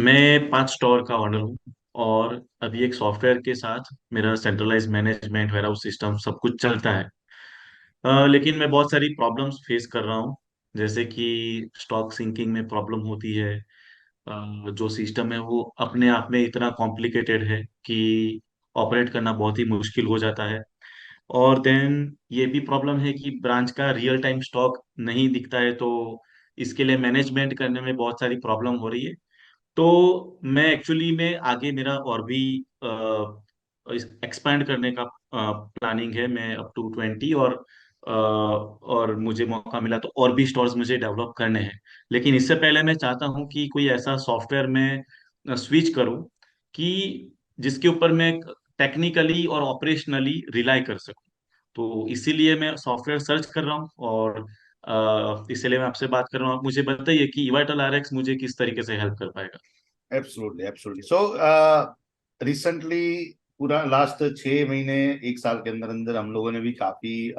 मैं 5 स्टोर का ऑनर हूँ। और अभी एक सॉफ्टवेयर के साथ मेरा सेंट्रलाइज मैनेजमेंट वेयरहाउस सिस्टम सब कुछ चलता है। लेकिन मैं बहुत सारी प्रॉब्लम्स फेस कर रहा हूँ। जैसे कि स्टॉक सिंकिंग में प्रॉब्लम होती है। जो सिस्टम है वो अपने आप में इतना कॉम्प्लिकेटेड है कि ऑपरेट करना बहुत ही मुश्किल हो जाता है। और देन ये भी प्रॉब्लम है कि ब्रांच का रियल टाइम स्टॉक नहीं दिखता है, तो इसके लिए मैनेजमेंट करने में बहुत सारी प्रॉब्लम हो रही है। तो मैं एक्चुअली में आगे मेरा और भी एक्सपैंड करने का प्लानिंग है। मैं अप टू 20 और मुझे मौका मिला तो और भी स्टोर्स मुझे डेवलप करने हैं। लेकिन इससे पहले मैं चाहता हूँ कि कोई ऐसा सॉफ्टवेयर में स्विच करूँ कि जिसके ऊपर मैं टेक्निकली और ऑपरेशनली रिलाई कर सकूँ। तो इसीलिए मैं सॉफ्टवेयर सर्च कर रहा हूँ, और इसीलिए मैं आपसे बात कर रहा हूँ। आप मुझे बताइए कि इवाइटल आरएक्स मुझे किस तरीके से हेल्प कर पाएगा। Absolutely absolutely. सो रिसेंटली पूरा लास्ट 6 महीने, 1 साल के अंदर अंदर हम लोगों ने भी काफी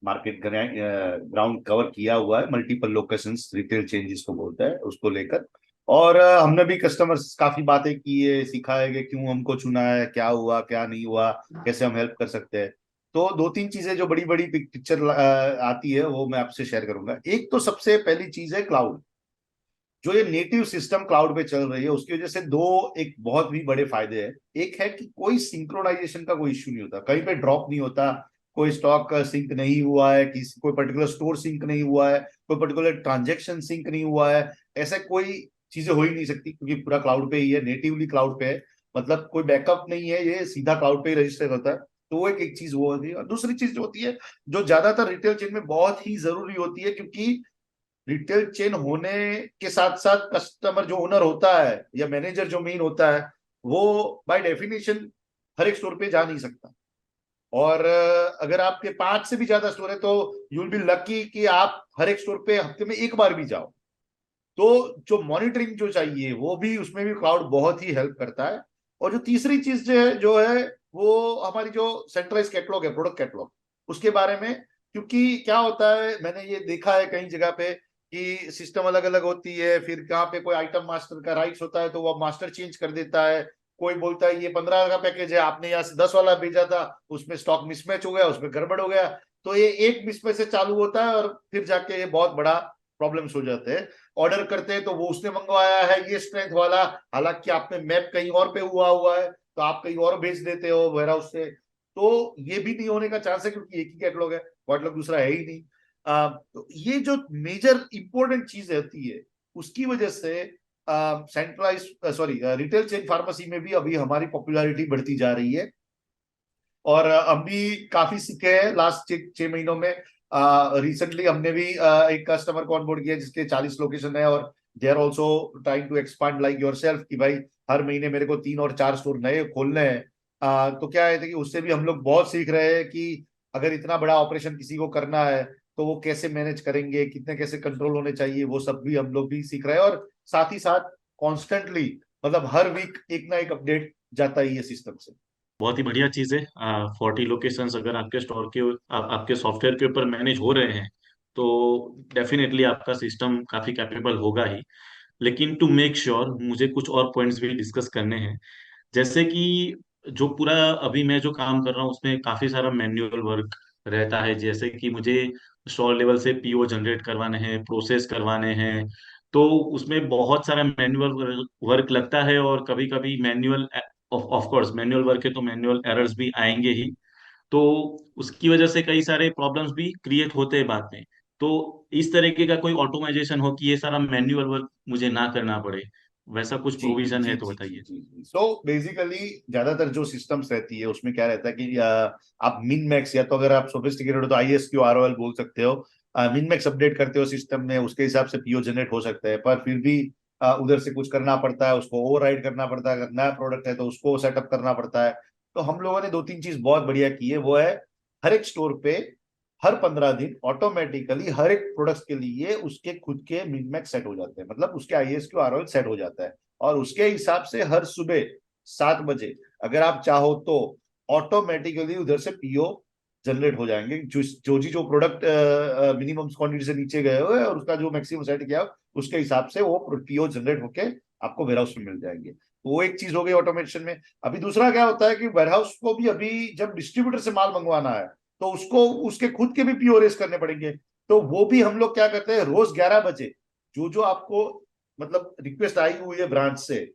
मार्केट ग्राउंड कवर किया हुआ है। मल्टीपल लोकेशंस, रिटेल चेंजेस को बोलता है, उसको लेकर। और हमने भी कस्टमर्स काफी बातें की है, सिखा है कि क्यों हमको चुना है, क्या हुआ क्या नहीं हुआ, कैसे हम हेल्प कर सकते हैं। तो दो तीन चीजें जो बड़ी बड़ी पिक्चर आती है वो मैं आपसे शेयर करूंगा। एक तो सबसे पहली चीज है क्लाउड। जो ये नेटिव सिस्टम क्लाउड पे चल रही है उसकी वजह से दो एक बहुत भी बड़े फायदे हैं। एक है कि कोई सिंक्रोनाइजेशन का कोई इश्यू नहीं होता, कहीं पे ड्रॉप नहीं होता। कोई स्टॉक सिंक नहीं हुआ है, किसी कोई पर्टिकुलर स्टोर सिंक नहीं हुआ है, कोई पर्टिकुलर ट्रांजेक्शन सिंक नहीं हुआ है। ऐसा कोई चीजें हो ही नहीं सकती क्योंकि पूरा क्लाउड पे ही है, नेटिवली क्लाउड पे है। मतलब कोई बैकअप नहीं है, ये सीधा क्लाउड पे ही रजिस्टर होता है। तो वो एक चीज वो होती है। और दूसरी चीज जो होती है, जो ज्यादातर रिटेल चेन में बहुत ही जरूरी होती है, क्योंकि रिटेल चेन होने के साथ साथ कस्टमर जो ओनर होता है या मैनेजर जो मेन होता है, वो बाय डेफिनेशन हर एक स्टोर पे जा नहीं सकता। और अगर आपके 5 से भी ज्यादा स्टोर है तो यू विल बी लकी कि आप हर एक स्टोर पे हफ्ते में एक बार भी जाओ। तो जो मॉनिटरिंग जो चाहिए वो भी, उसमें भी क्लाउड बहुत ही हेल्प करता है। और जो तीसरी चीज जो है वो हमारी जो सेंट्रलाइज कैटलॉग है, प्रोडक्ट कैटलॉग, उसके बारे में। क्योंकि क्या होता है, मैंने ये देखा है कई जगह पे कि सिस्टम अलग अलग होती है, फिर कहाँ पे कोई आइटम मास्टर का राइट्स होता है तो वो मास्टर चेंज कर देता है। कोई बोलता है ये 15 का पैकेज है, आपने यहाँ से 10 वाला भेजा था, उसमें स्टॉक मिसमैच हो गया, उसमें गड़बड़ हो गया। तो ये एक मिसमैच से चालू होता है और फिर जाके ये बहुत बड़ा प्रॉब्लम्स हो जाते हैं। ऑर्डर करते हैं तो वो उसने मंगवाया है ये स्ट्रेंथ वाला, हालांकि आपने मैप कहीं और पे हुआ है, तो आप कहीं और भेज देते हो वेयर हाउस से। तो ये भी नहीं होने का चांस है क्योंकि एक ही कैटलॉग है, कैटलॉग दूसरा है ही नहीं। तो ये जो मेजर इंपॉर्टेंट चीज होती है, उसकी वजह से centralize sorry retail chain pharmacy में भी अभी हमारी पॉपुलैरिटी बढ़ती जा रही है। और हम भी काफी सीखे हैं लास्ट 6 महीनों में। रिसेंटली हमने भी एक कस्टमर को ऑनबोर्ड किया जिसके 40 लोकेशन है, और they are also trying to expand like yourself, कि भाई हर महीने मेरे को 3 और 4 स्टोर नए खोलने हैं। तो क्या है कि उससे भी हम लोग बहुत सीख रहे हैं कि अगर इतना बड़ा ऑपरेशन किसी को करना है तो वो कैसे मैनेज करेंगे, कितने कैसे कंट्रोल होने चाहिए, वो सब भी हम लोग भी सीख रहे हैं। और साथ ही साथ कॉन्स्टेंटली, मतलब हर वीक एक ना एक अपडेट जाता ही है सिस्टम से। बहुत ही बढ़िया चीज़ है। 40 लोकेशंस अगर आपके स्टोर के आपके सॉफ्टवेयर के ऊपर मैनेज हो रहे हैं, तो डेफिनेटली आपका सिस्टम काफ़ी कैपेबल होगा ही। लेकिन टू मेक श्योर मुझे कुछ और पॉइंट्स भी डिस्कस करने हैं। जैसे कि जो पूरा अभी मैं जो काम कर रहा हूँ उसमें काफ़ी सारा मैन्युअल वर्क रहता है। जैसे कि मुझे स्टोर लेवल से पीओ जनरेट करवाने हैं, प्रोसेस करवाने हैं। तो उसमें बहुत सारा मैनुअल वर्क लगता है, और कभी कभी manual, of course manual work है तो मैनुअल एरर्स भी आएंगे ही। तो उसकी वजह से कई सारे प्रॉब्लम्स भी क्रिएट होते हैं बाद में। तो इस तरीके का कोई ऑटोमाइजेशन हो कि ये सारा मैन्युअल वर्क मुझे ना करना पड़े, वैसा कुछ जी जी प्रोविजन जी है तो जी जी बताइए। जी जी। सो बेसिकली ज्यादातर जो सिस्टम्स रहती है उसमें क्या रहता है कि आप मिन मैक्स, या तो अगर आप सोफिस्टिकेटेड हो तो ISQ ROL बोल सकते हो। मिन मैक्स अपडेट करते हो सिस्टम में, उसके हिसाब से पीओ जनरेट हो सकता है, पर फिर भी उधर से कुछ करना पड़ता है, उसको ओवरराइड करना पड़ता है। अगर नया प्रोडक्ट है तो उसको सेटअप करना पड़ता है। तो हम लोगों ने दो तीन चीज बहुत बढ़िया की है, वो है हर एक स्टोर पे हर 15 दिन ऑटोमेटिकली हर एक प्रोडक्ट के लिए उसके खुद के मिन मैक्स सेट हो जाते हैं, मतलब उसके ISQ ROL सेट हो जाता है। और उसके हिसाब से हर सुबह 7 बजे अगर आप चाहो तो ऑटोमेटिकली उधर से पीओ जनरेट हो जाएंगे। जो प्रोडक्ट मिनिमम क्वांटिटी से नीचे गए हुए और उसका जो मैक्सिमम सेट किया, उसके हिसाब से वो पीओ जनरेट होके आपको वेयरहाउस में मिल जाएंगे। तो वो एक चीज हो गई ऑटोमेशन में। अभी दूसरा क्या होता है कि वेयरहाउस को भी अभी जब डिस्ट्रीब्यूटर से माल मंगवाना है तो उसको उसके खुद के भी पीओ रेस करने पड़ेंगे। तो वो भी हम लोग क्या करते हैं, रोज 11 बजे जो जो आपको मतलब रिक्वेस्ट आई हुई है ब्रांच से,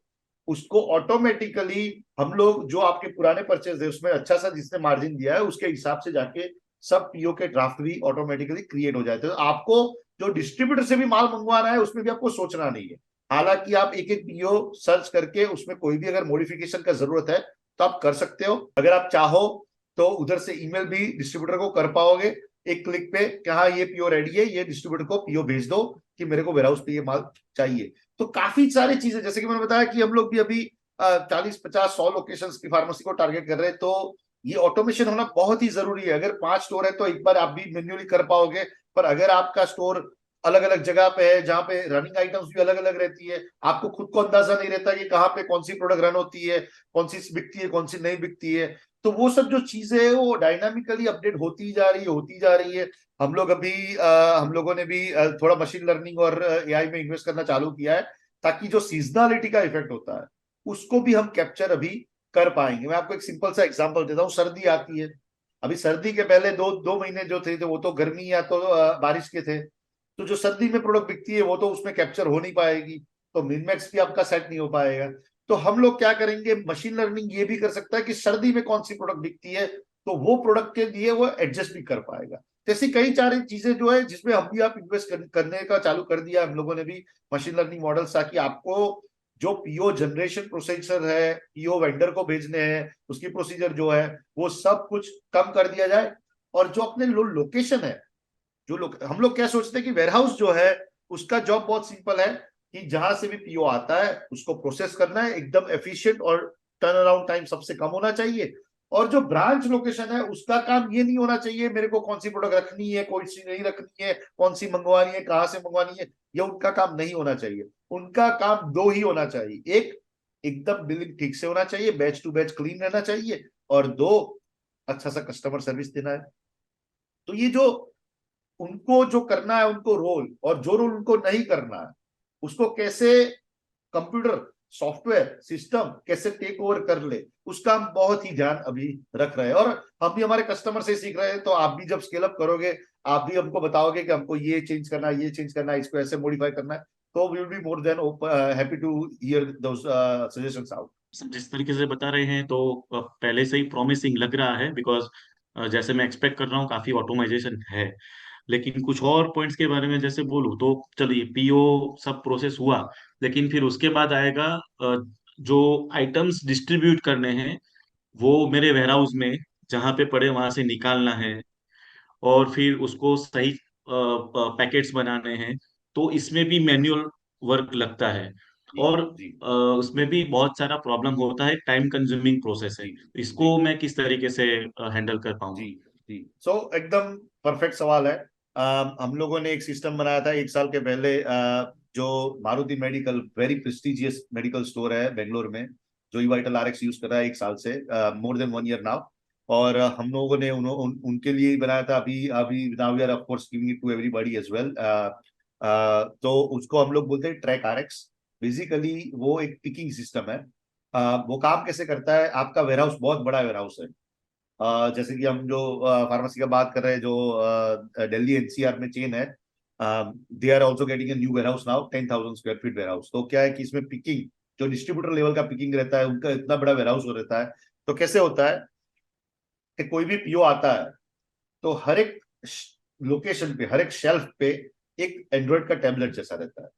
उसको ऑटोमेटिकली हम लोग जो आपके पुराने परचेज है उसमें अच्छा सा जिसने मार्जिन दिया है उसके हिसाब से जाके सब पीओ के ड्राफ्ट भी ऑटोमेटिकली क्रिएट हो जाते हैं। तो आपको जो डिस्ट्रीब्यूटर से भी माल मंगवाना है उसमें भी आपको सोचना नहीं है। हालांकि आप एक एक पीओ सर्च करके उसमें कोई भी अगर मॉडिफिकेशन का जरूरत है तो आप कर सकते हो। अगर आप चाहो तो उधर से ईमेल भी डिस्ट्रीब्यूटर को कर पाओगे एक क्लिक पे कि हाँ ये पीओ रेडी है, ये डिस्ट्रीब्यूटर को पीओ भेज दो कि मेरे को वेयरहाउस पे ये माल चाहिए। तो काफी सारी चीजें, जैसे कि मैंने बताया कि हम लोग भी अभी 40 50 100 लोकेशन की फार्मेसी को टारगेट कर रहे हैं। तो ये ऑटोमेशन होना बहुत ही जरूरी है। अगर 5 स्टोर है तो एक बार आप भी मैन्युअली कर पाओगे, पर अगर आपका स्टोर अलग अलग जगह पे है जहां पे रनिंग आइटम्स भी अलग अलग रहती है, आपको खुद को अंदाजा नहीं रहता कि कहाँ पे कौन सी प्रोडक्ट रन होती है, कौन सी बिकती है कौन सी नहीं बिकती है। तो वो सब जो चीजें है वो डायनामिकली अपडेट होती जा रही है होती जा रही है। हम लोग अभी हम लोगों ने भी थोड़ा मशीन लर्निंग और एआई में इन्वेस्ट करना चालू किया है ताकि जो सीजनलिटी का इफेक्ट होता है उसको भी हम कैप्चर अभी कर पाएंगे। मैं आपको एक सिंपल सा एग्जांपल देता हूँ। सर्दी आती है, अभी सर्दी के पहले दो दो महीने जो थे तो वो तो गर्मी या तो बारिश के थे। तो जो सर्दी में प्रोडक्ट बिकती है वो तो उसमें कैप्चर हो नहीं पाएगी, तो मिनमैक्स भी आपका सेट नहीं हो पाएगा। तो हम लोग क्या करेंगे, मशीन लर्निंग ये भी कर सकता है कि सर्दी में कौन सी प्रोडक्ट बिकती है तो वो प्रोडक्ट के लिए वो एडजस्ट भी कर पाएगा। तो ऐसी कई सारी चीजें जो है जिसमें हम भी आप इन्वेस्ट करने का चालू कर दिया हम लोगों ने भी मशीन लर्निंग मॉडल्स, ताकि आपको जो पीओ जनरेशन प्रोसीजर है, पीओ वेंडर को भेजने हैं उसकी प्रोसीजर जो है वो सब कुछ कम कर दिया जाए। और जो अपने लोकेशन है, जो लोग हम लोग क्या सोचते हैं कि वेयरहाउस जो है उसका जॉब बहुत सिंपल है कि जहां से भी पीओ आता है उसको प्रोसेस करना है एकदम एफिशिएंट, और टर्न अराउंड टाइम सबसे कम होना चाहिए। और जो ब्रांच लोकेशन है उसका काम ये नहीं होना चाहिए मेरे को कौन सी प्रोडक्ट रखनी है कौन सी नहीं रखनी है, कौन सी मंगवानी है कहाँ से मंगवानी है, ये उनका काम नहीं होना चाहिए। उनका काम दो ही होना चाहिए, एक एकदम बिलिंग ठीक से होना चाहिए, बैच टू बैच क्लीन रहना चाहिए, और दो अच्छा सा कस्टमर सर्विस देना है। तो ये जो उनको जो करना है उनको रोल, और जो रोल उनको नहीं करना है उसको कैसे कंप्यूटर सॉफ्टवेयर सिस्टम कैसे टेक ओवर कर ले, उसका हम बहुत ही ध्यान अभी रख रहे हैं। और हम भी हमारे कस्टमर से सीख रहे हैं। तो आप भी जब स्केल अप करोगे आप भी हमको बताओगे कि हमको ये चेंज करना है ये चेंज करना है इसको ऐसे मॉडिफाई करना है, तो we will be more than happy to hear those suggestions out. जिस तरीके से बता रहे हैं तो पहले से ही प्रॉमिसिंग लग रहा है, बिकॉज जैसे मैं एक्सपेक्ट कर रहा हूँ काफी ऑटोमाइजेशन है। लेकिन कुछ और पॉइंट्स के बारे में जैसे बोलूँ तो चलिए पीओ सब प्रोसेस हुआ, लेकिन फिर उसके बाद आएगा जो आइटम्स डिस्ट्रीब्यूट करने हैं वो मेरे वेयरहाउस में जहाँ पे पड़े वहां से निकालना है, और फिर उसको सही पैकेट्स बनाने हैं। तो इसमें भी मैन्युअल वर्क लगता है, जी और जी उसमें भी बहुत सारा प्रॉब्लम होता है, टाइम कंज्यूमिंग प्रोसेस है। जी जी इसको मैं किस तरीके से हैंडल कर जी पाऊंगा? जी। सो एकदम परफेक्ट सवाल है। हम लोगों ने एक सिस्टम बनाया था 1 साल के पहले, जो Maruti medical very prestigious medical store है बेंगलोर में, जो इवाइटल आरएक्स यूज कर रहा है 1 साल से, मोर देन 1 ईयर नाउ। और हम लोगों ने उनके लिए ही बनाया था। अभी अभी now we are of course giving it to everybody as well. तो उसको हम लोग बोलते हैं ट्रैक आरएक्स। बेसिकली वो एक पिकिंग सिस्टम है। वो काम कैसे करता है, आपका वेयरहाउस बहुत बड़ा वेयरहाउस है। जैसे कि हम जो फार्मेसी का बात कर रहे हैं, जो दिल्ली एनसीआर में चेन है, they are also getting a new warehouse now, 10,000 square feet warehouse. तो क्या है कि इसमें पिकिंग जो डिस्ट्रीब्यूटर लेवल का पिकिंग रहता है उनका इतना बड़ा वेयर हाउस हो रहता है। तो कैसे होता है कि कोई भी पीओ आता है तो हर एक लोकेशन पे हर एक शेल्फ पे एक एंड्रॉइड का टैबलेट जैसा रहता है।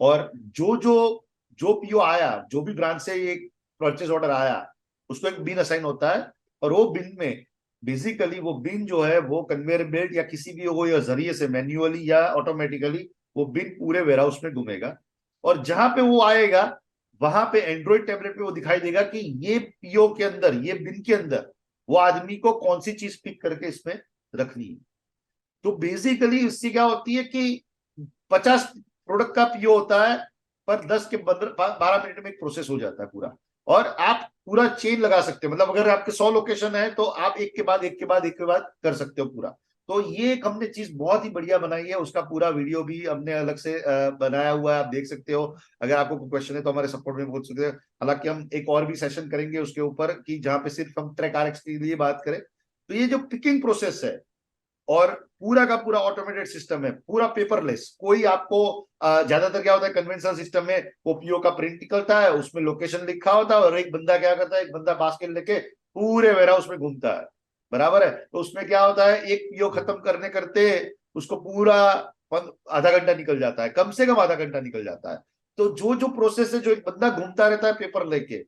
और जो जो जो पीओ आया, जो भी ब्रांच से एक परचेज ऑर्डर आया, उसको एक बिन असाइन होता है। और वो बिन में बेसिकली वो बिन जो है वो कन्वेयर बेल्ट या किसी भी हो या जरिए से मैन्युअली या ऑटोमेटिकली वो बिन पूरे वेयरहाउस में घूमेगा। और जहां पे वो आएगा वहां पे एंड्रॉइड टैबलेट पे वो दिखाई देगा कि ये पीओ के अंदर ये बिन के अंदर वो आदमी को कौन सी चीज पिक करके इसमें रखनी है। तो बेसिकली इससे क्या होती है कि 50 प्रोडक्ट का पीओ होता है, पर 10 के 12 मिनट में एक प्रोसेस हो जाता है पूरा। और आप पूरा चेन लगा सकते हो, मतलब अगर आपके 100 लोकेशन है तो आप एक के बाद एक के बाद एक के बाद कर सकते हो पूरा। तो ये एक हमने चीज बहुत ही बढ़िया बनाई है, उसका पूरा वीडियो भी हमने अलग से बनाया हुआ है, आप देख सकते हो। अगर आपको कोई क्वेश्चन है तो हमारे सपोर्ट में पूछ सकते हैं। हालांकि हम एक और भी सेशन करेंगे उसके ऊपर, कि जहाँ पे सिर्फ हम ट्रैक आरएक्स के लिए बात करें। तो ये जो पिकिंग प्रोसेस है, और पूरा का पूरा ऑटोमेटेड सिस्टम है, पूरा पेपरलेस। कोई आपको ज्यादातर क्या होता है कन्वेंशनल सिस्टम में, वो पीओ का प्रिंट निकलता है, उसमें लोकेशन लिखा होता है, और एक बंदा क्या करता है, एक बंदा बास्केट लेके पूरे वेयरहाउस में घूमता है। बराबर है। तो उसमें क्या होता है, एक पीओ खत्म करने करते उसको पूरा आधा घंटा निकल जाता है, कम से कम आधा घंटा निकल जाता है। तो जो जो प्रोसेस है, जो एक बंदा घूमता रहता है पेपर लेके,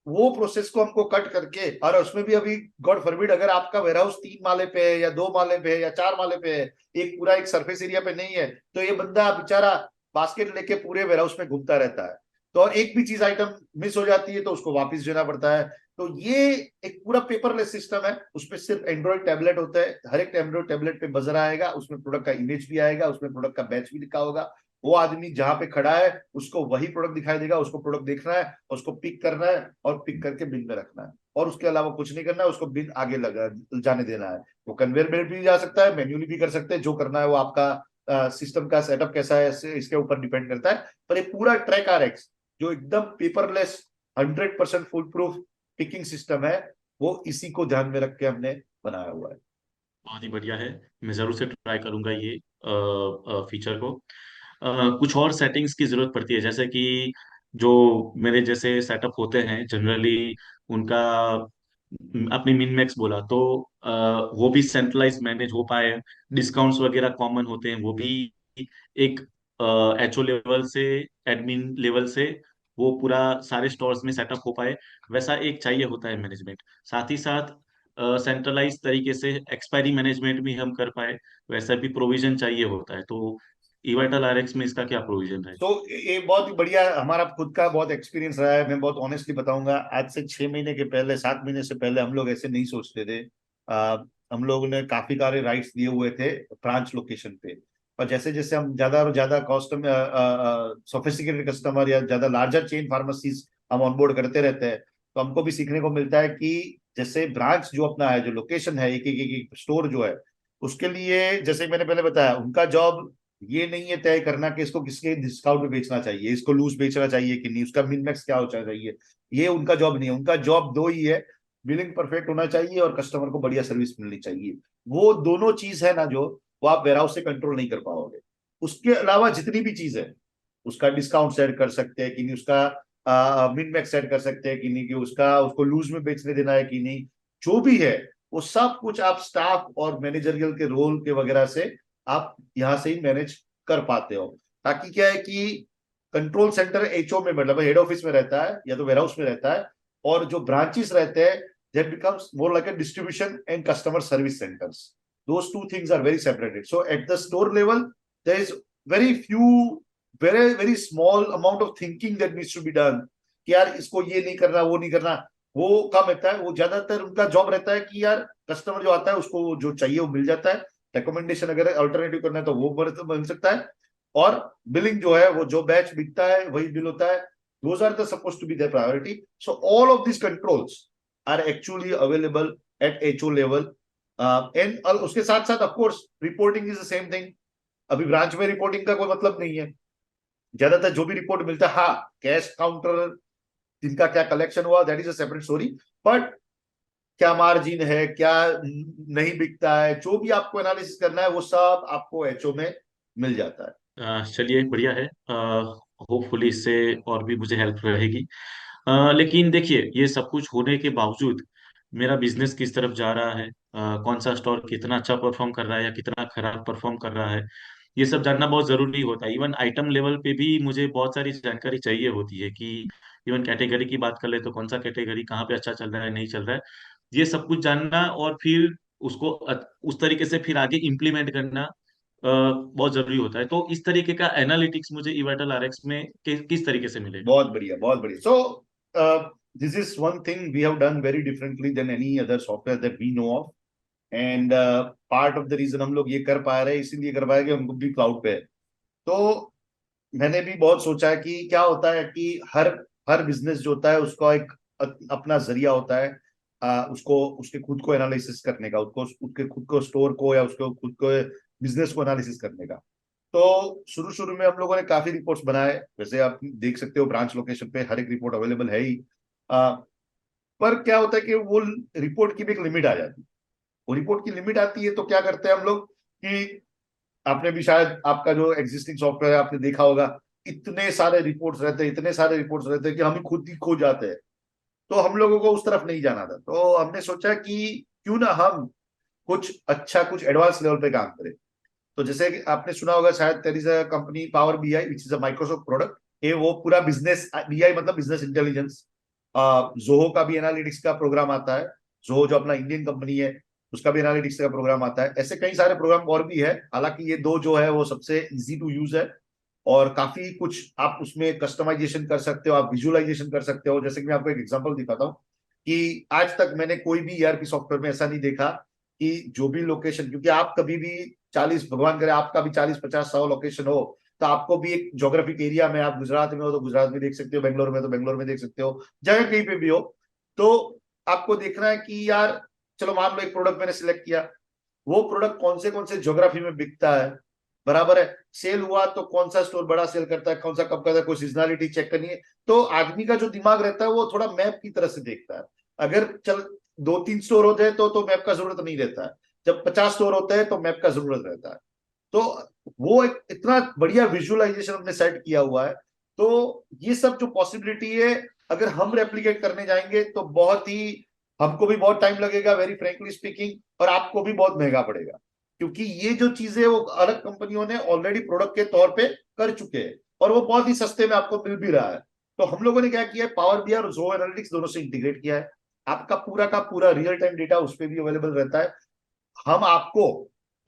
वो प्रोसेस को हमको कट करके, और उसमें भी अभी गॉड फॉरबिड अगर आपका वेयरहाउस 3 माले पे है, या 2 माले पे है, या 4 माले पे है, एक पूरा एक सरफेस एरिया पे नहीं है, तो ये बंदा बेचारा बास्केट लेके पूरे वेयरहाउस में घूमता रहता है। तो और एक भी चीज आइटम मिस हो जाती है तो उसको वापस देना पड़ता है। तो ये एक पूरा पेपरलेस सिस्टम है। उसमें सिर्फ एंड्रॉइड टैबलेट होता है, हर एक एंड्रॉइड टैबलेट पे बजर आएगा, उसमें प्रोडक्ट का इमेज भी आएगा, उसमें प्रोडक्ट का बैच भी लिखा होगा। वो आदमी जहां पे खड़ा है उसको वही प्रोडक्ट दिखाई देगा, उसको प्रोडक्ट देखना है, उसको पिक करना है, और पिक करके बिन में रखना है, और उसके अलावा कुछ नहीं करना है। उसको बिन आगे लगा जाने देना है। वो कन्वेयर बेल्ट भी जा सकता है, मैन्युअली भी कर सकते हैं, जो करना है वो आपका सिस्टम का सेटअप कैसा है इसके ऊपर डिपेंड करता है। पर ये पूरा ट्रैक आरएक्स जो एकदम paperless 100% full proof picking system है, वो इसी को ध्यान में रख के हमने बनाया हुआ है। बहुत ही बढ़िया है। मैं जरूर से ट्राई करूंगा ये फीचर को। कुछ और सेटिंग्स की जरूरत पड़ती है, जैसे कि जो मेरे जैसे सेटअप होते हैं जनरली, उनका अपनी मिन मैक्स बोला तो वो भी सेंट्रलाइज मैनेज हो पाए। डिस्काउंट्स वगैरह कॉमन होते हैं, वो भी एक एचओ लेवल से, एडमिन लेवल से वो पूरा सारे स्टोर्स में सेटअप हो पाए। वैसा एक चाहिए होता है मैनेजमेंट। साथ ही साथ सेंट्रलाइज तरीके से एक्सपायरी मैनेजमेंट भी हम कर पाए, वैसा भी प्रोविजन चाहिए होता है। तो ईवाइटल आरएक्स में इसका क्या प्रोविजन है? तो ये बहुत ही बढ़िया हमारा खुद का बहुत एक्सपीरियंस रहा है। मैं बहुत ऑनेस्टली बताऊंगा, आज से 6 महीने के पहले, 7 महीने से पहले हम लोग ऐसे नहीं सोचते थे। आ, हम लोग ने काफी सारे राइट्स दिए हुए थे ब्रांच लोकेशन पे। पर जैसे जैसे हम ज्यादा और ज्यादा कस्टमर, सोफिस्टिकेटेड कस्टमर या ज्यादा लार्जर चेन फार्मेसीज हम ऑनबोर्ड करते रहते हैं, तो हमको भी सीखने को मिलता है कि जैसे ब्रांच जो अपना है, जो लोकेशन है, एक स्टोर जो है, उसके लिए जैसे मैंने पहले बताया, उनका जॉब ये नहीं है तय करना कि इसको किसके डिस्काउंट में बेचना चाहिए, इसको लूज बेचना चाहिए कि नहीं, उसका मिनमैक्स क्या होना चाहिए। ये उनका जॉब नहीं है। उनका जॉब दो ही है, बिलिंग परफेक्ट होना चाहिए और कस्टमर को बढ़िया सर्विस मिलनी चाहिए। वो दोनों चीज है ना, जो वो आप वेयरहाउस से कंट्रोल नहीं कर पाओगे। उसके अलावा जितनी भी चीज है, उसका डिस्काउंट सेट कर सकते हैं कि नहीं, उसका मिन मैक्स सेट कर सकते हैं कि नहीं, कि उसका उसको लूज में बेचने देना है कि नहीं, जो भी है वो सब कुछ आप स्टाफ और मैनेजरियल के रोल के वगैरह से आप यहाँ से ही मैनेज कर पाते हो। ताकि क्या है कि कंट्रोल सेंटर एचओ में, मतलब हेड ऑफिस में रहता है या तो वेयरहाउस में रहता है, और जो ब्रांचेस रहते हैं, that becomes more like a distribution and customer service centers. Those two things are very separated. So at the store level, there is very few, very small amount of thinking that needs to be done, कि यार इसको ये नहीं करना, वो नहीं करना। वो कम रहता है। वो ज्यादातर उनका जॉब रहता है कि यार कस्टमर जो आता है उसको जो चाहिए वो मिल जाता है। रिकमेंडेशन अगर अल्टरनेटिव करना है तो वो बन सकता है। और बिलिंग जो है, वो जो बैच बिकता है वही बिल होता है। Those are the suppose to be the priority. So all of this controls are actually available at HO level. And उसके साथ साथ of course reporting is the same thing. अभी ब्रांच में रिपोर्टिंग का कोई मतलब नहीं है। ज्यादातर जो भी रिपोर्ट मिलता है, हाँ, कैश काउंटर जिनका क्या कलेक्शन हुआ, that is a separate story. But क्या मार्जिन है, क्या नहीं बिकता है, जो भी आपको एनालिसिस करना है, वो सब आपको एचओ में मिल जाता है। चलिए बढ़िया है। होपफुली इससे और भी मुझे हेल्प रहेगी। लेकिन देखिए, ये सब कुछ होने के बावजूद मेरा बिजनेस किस तरफ जा रहा है, कौन सा स्टोर कितना अच्छा परफॉर्म कर रहा है या कितना खराब परफॉर्म कर रहा है, ये सब जानना बहुत जरूरी होता है। इवन आइटम लेवल पे भी मुझे बहुत सारी जानकारी चाहिए होती है कि इवन कैटेगरी की बात कर ले तो कौन सा कैटेगरी कहाँ पे अच्छा चल रहा है, नहीं चल रहा है। ये सब कुछ जानना और फिर उसको उस तरीके से फिर आगे इम्प्लीमेंट करना बहुत जरूरी होता है। तो इस तरीके का एनालिटिक्स मुझे इवाइटल आरएक्स में किस तरीके से मिलेगा? बहुत बढ़िया, बहुत बढ़िया। So this is one thing we have done very differently than any other software that we know of. And part of the reason हम लोग ये कर पा रहे हैं, इसीलिए कर पाए कि हमको भी क्लाउड पे है। तो मैंने भी बहुत सोचा है कि क्या होता है कि हर हर बिजनेस जो होता है उसका एक अपना जरिया होता है। उसको उसके खुद को एनालिसिस करने का, उसको उसके खुद को स्टोर को या उसको खुद को बिजनेस को एनालिसिस करने का। तो शुरू शुरू में हम लोगों ने काफी रिपोर्ट्स बनाए, वैसे आप देख सकते हो ब्रांच लोकेशन पे हर एक रिपोर्ट अवेलेबल है ही। आ, पर क्या होता है कि वो रिपोर्ट की भी एक लिमिट आ जाती है। वो रिपोर्ट की लिमिट आती है तो क्या करते हैं हम लोग कि आपने भी शायद आपका जो एग्जिस्टिंग सॉफ्टवेयर है आपने देखा होगा, इतने सारे रिपोर्ट्स रहते हैं, इतने सारे रिपोर्ट्स रहते हैं कि हम ही खुद ही खो जाते हैं। तो हम लोगों को उस तरफ नहीं जाना था, तो हमने सोचा कि क्यों ना हम कुछ अच्छा कुछ एडवांस लेवल पे काम करें। तो जैसे कि आपने सुना होगा शायद, there is a company Power BI which is a Microsoft product. ये वो पूरा बिजनेस, बीआई मतलब बिजनेस इंटेलिजेंस। जोहो का भी एनालिटिक्स का प्रोग्राम आता है। जोहो जो अपना इंडियन कंपनी है, उसका भी एनालिटिक्स का प्रोग्राम आता है। ऐसे कई सारे प्रोग्राम और भी है, हालांकि ये दो जो है वो सबसे इजी टू यूज है। और काफी कुछ आप उसमें कस्टमाइजेशन कर सकते हो, आप विजुअलाइजेशन कर सकते हो। जैसे कि मैं आपको एक एग्जांपल दिखाता हूँ कि आज तक मैंने कोई भी ईआरपी सॉफ्टवेयर में ऐसा नहीं देखा कि जो भी लोकेशन, क्योंकि आप कभी भी 40, भगवान करे आपका भी 40, 50, 100 लोकेशन हो, तो आपको भी एक जोग्राफिक एरिया में, आप गुजरात में हो तो गुजरात में देख सकते हो, बेंगलोर में तो बेंगलोर में देख सकते हो, जगह कहीं पे भी हो। तो आपको देखना है कि यार, चलो मान लो एक प्रोडक्ट मैंने सिलेक्ट किया, वो प्रोडक्ट कौन से ज्योग्राफी में बिकता है, बराबर है। सेल हुआ तो कौन सा स्टोर बड़ा सेल करता है, कौन सा कब करता है, कोई सीजनलिटी चेक करनी है। तो आदमी का जो दिमाग रहता है वो थोड़ा मैप की तरह से देखता है। अगर चल 2-3 स्टोर होते हैं तो मैप का जरूरत नहीं रहता है। जब 50 स्टोर होते हैं तो मैप का जरूरत रहता है। तो वो एक इतना बढ़िया विजुअलाइजेशन हमने सेट किया हुआ है। तो ये सब जो पॉसिबिलिटी है, अगर हम रेप्लिकेट करने जाएंगे तो बहुत ही, हमको भी बहुत टाइम लगेगा वेरी फ्रेंकली स्पीकिंग, और आपको भी बहुत महंगा पड़ेगा। क्योंकि ये जो चीजें वो अलग कंपनियों ने ऑलरेडी प्रोडक्ट के तौर पे कर चुके हैं, और वो बहुत ही सस्ते में आपको मिल भी रहा है। तो हम लोगों ने क्या किया है, पावर बीआई और जो एनालिटिक्स दोनों से इंटीग्रेट किया है। आपका पूरा का पूरा रियल टाइम डेटा उस पर भी अवेलेबल रहता है। हम आपको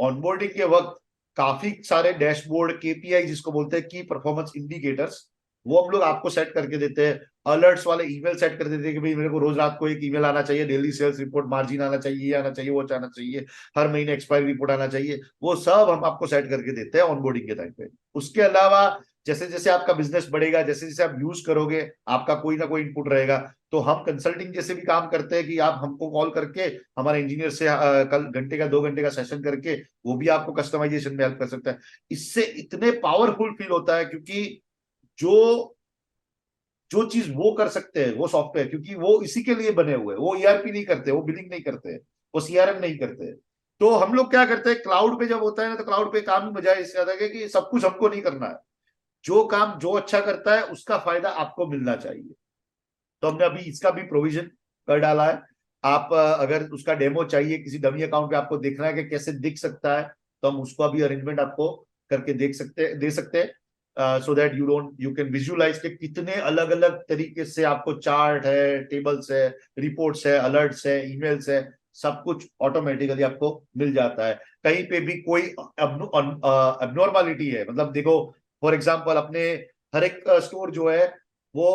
ऑनबोर्डिंग के वक्त काफी सारे डैशबोर्ड, केपीआई जिसको बोलते हैं की परफॉर्मेंस इंडिकेटर्स, वो हम लोग आपको सेट करके देते हैं। अलर्ट्स वाले ईमेल सेट कर देते हैं कि भाई मेरे को रोज रात को एक ईमेल आना चाहिए, डेली सेल्स रिपोर्ट, मार्जिन आना चाहिए, ये आना चाहिए, वो आना चाहिए, हर महीने एक्सपायरी रिपोर्ट आना चाहिए। वो सब हम आपको सेट करके देते हैं ऑनबोर्डिंग के टाइम पे। उसके अलावा जैसे जैसे आपका बिजनेस बढ़ेगा, जैसे जैसे आप यूज करोगे, आपका कोई ना कोई इनपुट रहेगा। तो हम कंसल्टिंग जैसे भी काम करते हैं कि आप हमको कॉल करके, हमारे इंजीनियर से कल घंटे का 2 घंटे का सेशन करके, वो भी आपको कस्टमाइजेशन में हेल्प कर सकता है। इससे इतने पावरफुल फील होता है, क्योंकि जो जो चीज वो कर सकते हैं वो सॉफ्टवेयर, क्योंकि वो इसी के लिए बने हुए हैं। वो ईआरपी नहीं करते, वो बिलिंग नहीं करते, वो सीआरएम नहीं करते। तो हम लोग क्या करते हैं, क्लाउड पे जब होता है ना, तो क्लाउड पे काम ही बजाय इससे ज्यादा है कि सब कुछ हमको नहीं करना है। जो काम जो अच्छा करता है उसका फायदा आपको मिलना चाहिए। तो हमने अभी इसका भी प्रोविजन कर डाला है। आप अगर उसका डेमो चाहिए, किसी डमी अकाउंट पे आपको देखना है कि कैसे दिख सकता है, तो हम उसका भी अरेंजमेंट आपको करके दे सकते हैं, so that you can visualize के कितने अलग अलग तरीके से आपको चार्ट है, टेबल्स है, रिपोर्ट्स है, अलर्ट्स है, ईमेल्स है, सब कुछ ऑटोमेटिकली आपको मिल जाता है। कहीं पे भी कोई अबनॉर्मालिटी है, मतलब देखो, फॉर एग्जाम्पल अपने हर एक स्टोर जो है वो